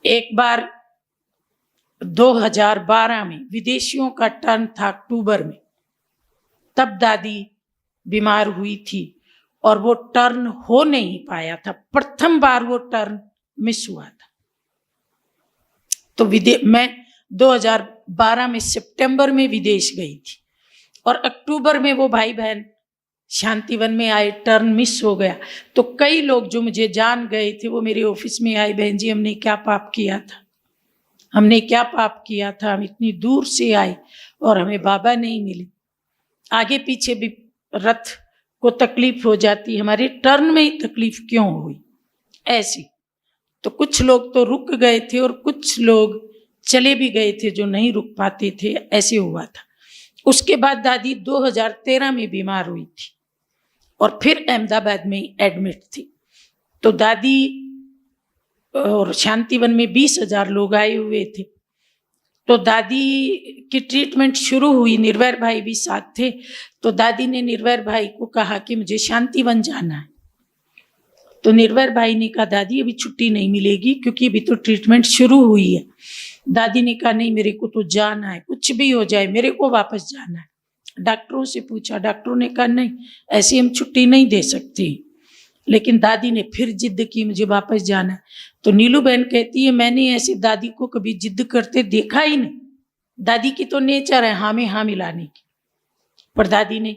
एक बार 2012 में विदेशियों का टर्न था अक्टूबर में, तब दादी बीमार हुई थी और वो टर्न हो नहीं पाया था। प्रथम बार वो टर्न मिस हुआ था। तो मैं 2012 में सितंबर में विदेश गई थी और अक्टूबर में वो भाई बहन शांतिवन में आए, टर्न मिस हो गया। तो कई लोग जो मुझे जान गए थे वो मेरे ऑफिस में आए, बहन जी हमने क्या पाप किया था, हमने क्या पाप किया था, हम इतनी दूर से आए और हमें बाबा नहीं मिले। आगे पीछे भी रथ को तकलीफ हो जाती, हमारे टर्न में ही तकलीफ क्यों हुई ऐसी। तो कुछ लोग तो रुक गए थे और कुछ लोग चले भी गए थे जो नहीं रुक पाते थे, ऐसे हुआ था। उसके बाद दादी 2013 में बीमार हुई थी और फिर अहमदाबाद में एडमिट थी। तो दादी और शांतिवन में 20,000 लोग आए हुए थे। तो दादी की ट्रीटमेंट शुरू हुई, निर्वैर भाई भी साथ थे। तो दादी ने निर्वैर भाई को कहा कि मुझे शांतिवन जाना है। तो निर्वैर भाई ने कहा दादी अभी छुट्टी नहीं मिलेगी क्योंकि अभी तो ट्रीटमेंट शुरू हुई है। दादी ने कहा नहीं मेरे को तो जाना है, कुछ भी हो जाए मेरे को वापस जाना है। डॉक्टरों से पूछा, डॉक्टरों ने कहा नहीं ऐसी हम छुट्टी नहीं दे सकते। लेकिन दादी ने फिर जिद की मुझे वापस जाना है। तो नीलू बहन कहती है मैंने ऐसे दादी को कभी जिद करते देखा ही नहीं। दादी की तो नेचर है हाँ में हाँ मिलाने की, पर दादी ने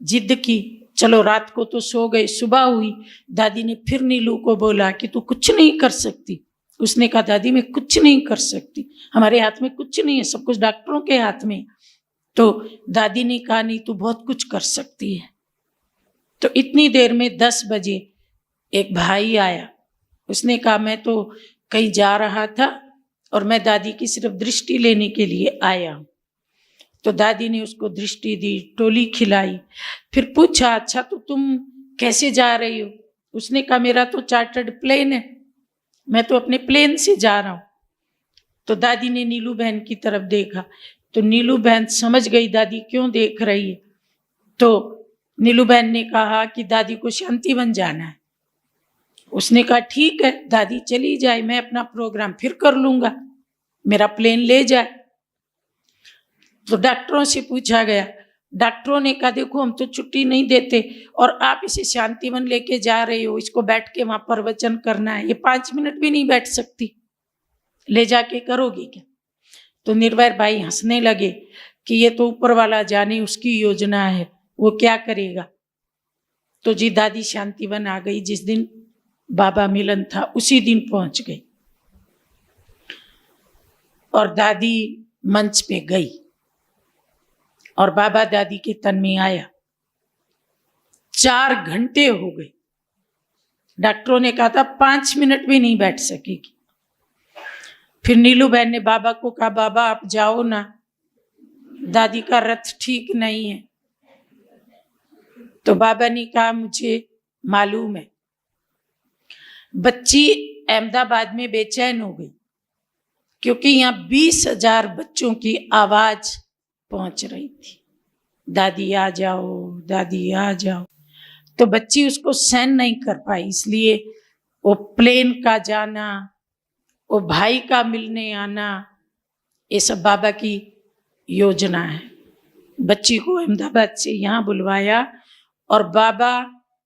जिद की। चलो रात को तो सो गए, सुबह हुई, दादी ने फिर नीलू को बोला कि तू कुछ नहीं कर सकती। उसने कहा दादी मैं कुछ नहीं कर सकती, हमारे हाथ में कुछ नहीं है, सब कुछ डॉक्टरों के हाथ में। तो दादी ने कहा नहीं तू बहुत कुछ कर सकती है। तो इतनी देर में 10 बजे एक भाई आया, उसने कहा मैं तो कहीं जा रहा था और मैं दादी की सिर्फ दृष्टि लेने के लिए आया। तो दादी ने उसको दृष्टि दी, टोली खिलाई, फिर पूछा अच्छा तो तुम कैसे जा रही हो। उसने कहा मेरा तो चार्टर्ड प्लेन है, मैं तो अपने प्लेन से जा रहा हूँ। तो दादी ने नीलू बहन की तरफ देखा, तो नीलू बहन समझ गई दादी क्यों देख रही है। तो नीलू बहन ने कहा कि दादी को शांतिवन जाना है। उसने कहा ठीक है दादी चली जाए, मैं अपना प्रोग्राम फिर कर लूंगा, मेरा प्लेन ले जाए। तो डॉक्टरों से पूछा गया, डॉक्टरों ने कहा देखो हम तो छुट्टी नहीं देते और आप इसे शांतिवन लेके जा रहे हो, इसको बैठ के वहां प्रवचन करना है, ये 5 मिनट भी नहीं बैठ सकती, ले जाके करोगी क्या। तो निर्वैर भाई हंसने लगे कि ये तो ऊपर वाला जाने उसकी योजना है, वो क्या करेगा। तो जी दादी शांतिवन आ गई। जिस दिन बाबा मिलन था उसी दिन पहुंच गई और दादी मंच पे गई और बाबा दादी के तन में आया। 4 घंटे हो गए, डॉक्टरों ने कहा था 5 मिनट भी नहीं बैठ सकेगी। फिर नीलू बहन ने बाबा को कहा बाबा आप जाओ ना, दादी का रथ ठीक नहीं है। तो बाबा ने कहा मुझे मालूम है। बच्ची अहमदाबाद में बेचैन हो गई क्योंकि यहाँ 20,000 बच्चों की आवाज पहुंच रही थी, दादी आ जाओ दादी आ जाओ। तो बच्ची उसको सहन नहीं कर पाई, इसलिए वो प्लेन का जाना, वो भाई का मिलने आना, ये सब बाबा की योजना है। बच्ची को अहमदाबाद से यहाँ बुलवाया और बाबा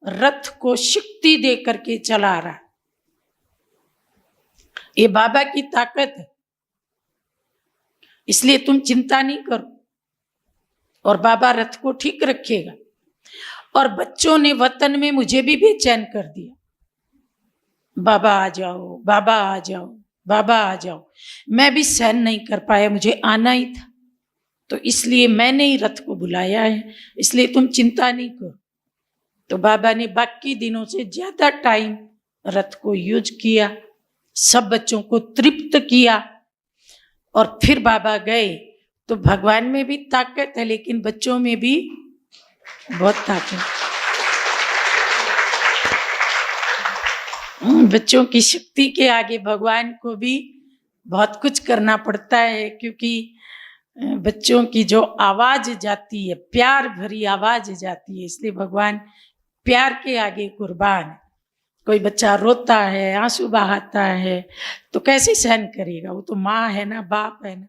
रथ को शक्ति दे करके चला रहा। ये बाबा की ताकत है, इसलिए तुम चिंता नहीं करो और बाबा रथ को ठीक रखेगा। और बच्चों ने वतन में मुझे भी बेचैन कर दिया, बाबा आ जाओ बाबा आ जाओ बाबा आ जाओ। मैं भी सहन नहीं कर पाया, मुझे आना ही था, तो इसलिए मैंने ही रथ को बुलाया है, इसलिए तुम चिंता नहीं करो। तो बाबा ने बाकी दिनों से ज्यादा टाइम रथ को यूज किया, सब बच्चों को तृप्त किया और फिर बाबा गए। तो भगवान में भी ताकत है लेकिन बच्चों में भी बहुत ताकत। बच्चों की शक्ति के आगे भगवान को भी बहुत कुछ करना पड़ता है, क्योंकि बच्चों की जो आवाज जाती है, प्यार भरी आवाज जाती है, इसलिए भगवान प्यार के आगे कुर्बान। कोई बच्चा रोता है, आंसू बहाता है, तो कैसे सहन करेगा? वो तो माँ है ना, बाप है ना।